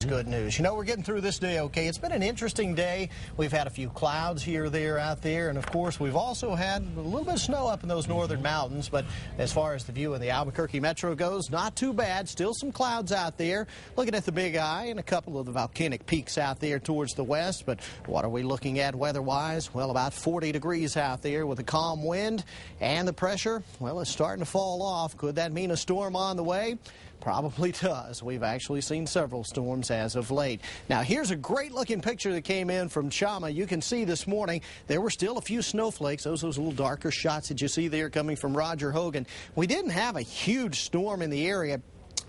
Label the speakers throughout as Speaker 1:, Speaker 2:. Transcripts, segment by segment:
Speaker 1: good news. You know, we're getting through this day okay. It's been an interesting day. We've had a few clouds here, there, out there, and of course we've also had a little bit of snow up in those northern mountains, but as far as the view in the Albuquerque metro goes, not too bad. Still some clouds out there. Looking at the Big Eye and a couple of the volcanic peaks out there towards the west, but what are we looking at weather-wise? Well, about 40 degrees out there with a calm wind, and the pressure, well, it's starting to fall off. Could that mean a storm on the way? Probably does. We've actually seen several storms as of late. Now, here's a great-looking picture that came in from Chama. You can see this morning there were still a few snowflakes. Those little darker shots that you see there coming from Roger Hogan. We didn't have a huge storm in the area.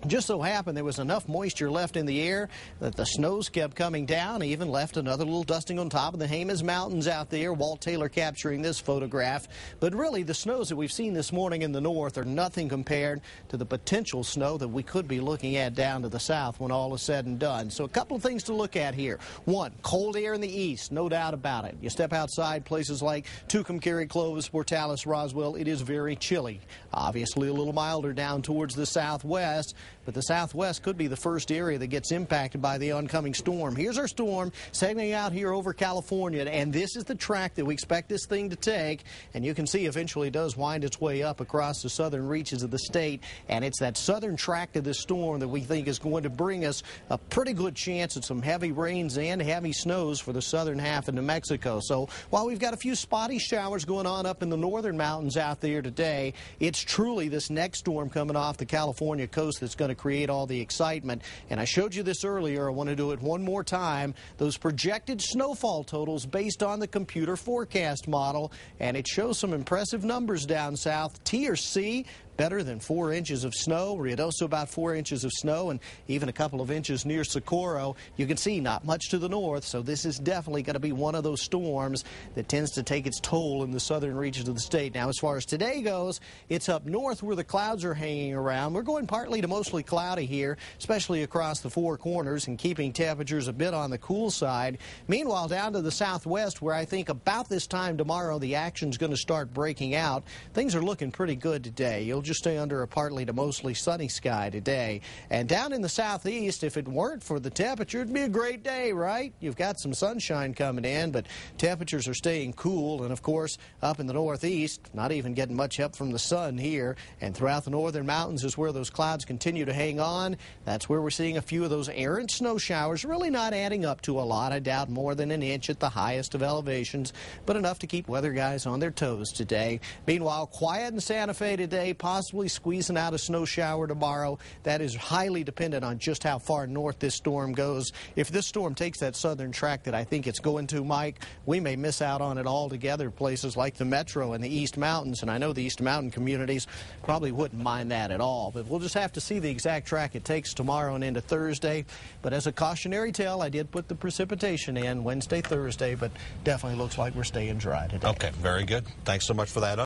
Speaker 1: Just so happened there was enough moisture left in the air that the snows kept coming down, even left another little dusting on top of the Jemez Mountains out there. Walt Taylor capturing this photograph. But really, the snows that we've seen this morning in the north are nothing compared to the potential snow that we could be looking at down to the south when all is said and done. So a couple of things to look at here. One, cold air in the east, no doubt about it. You step outside places like Tucumcari, Clovis, Portales, Roswell, it is very chilly. Obviously a little milder down towards the southwest. But the southwest could be the first area that gets impacted by the oncoming storm. Here's our storm segmenting out here over California, and this is the track that we expect this thing to take. And you can see eventually it does wind its way up across the southern reaches of the state. And it's that southern track of this storm that we think is going to bring us a pretty good chance at some heavy rains and heavy snows for the southern half of New Mexico. So while we've got a few spotty showers going on up in the northern mountains out there today, it's truly this next storm coming off the California coast that's going to create all the excitement. And I showed you this earlier. I want to do it one more time. Those projected snowfall totals based on the computer forecast model, and it shows some impressive numbers down south. T or C, better than 4 inches of snow. Ruidoso about 4 inches of snow, and even a couple of inches near Socorro. You can see not much to the north, so this is definitely going to be one of those storms that tends to take its toll in the southern reaches of the state. Now, as far as today goes, it's up north where the clouds are hanging around. We're going partly to mostly cloudy here, especially across the Four Corners, and keeping temperatures a bit on the cool side. Meanwhile, down to the southwest, where I think about this time tomorrow the action's going to start breaking out, things are looking pretty good today. You'll just stay under a partly to mostly sunny sky today. And down in the southeast, if it weren't for the temperature, it'd be a great day, right? You've got some sunshine coming in, but temperatures are staying cool. And of course, up in the northeast, not even getting much help from the sun here. And throughout the northern mountains is where those clouds continue to hang on. That's where we're seeing a few of those errant snow showers, really not adding up to a lot. I doubt more than an inch at the highest of elevations, but enough to keep weather guys on their toes today. Meanwhile, quiet in Santa Fe today, possibly squeezing out a snow shower tomorrow. That is highly dependent on just how far north this storm goes. If this storm takes that southern track that I think it's going to, Mike, we may miss out on it altogether. Places like the Metro and the East Mountains, and I know the East Mountain communities probably wouldn't mind that at all. But we'll just have to see the exact track it takes tomorrow and into Thursday. But as a cautionary tale, I did put the precipitation in Wednesday, Thursday, but definitely looks like we're staying dry today.
Speaker 2: Okay, very good. Thanks so much for that.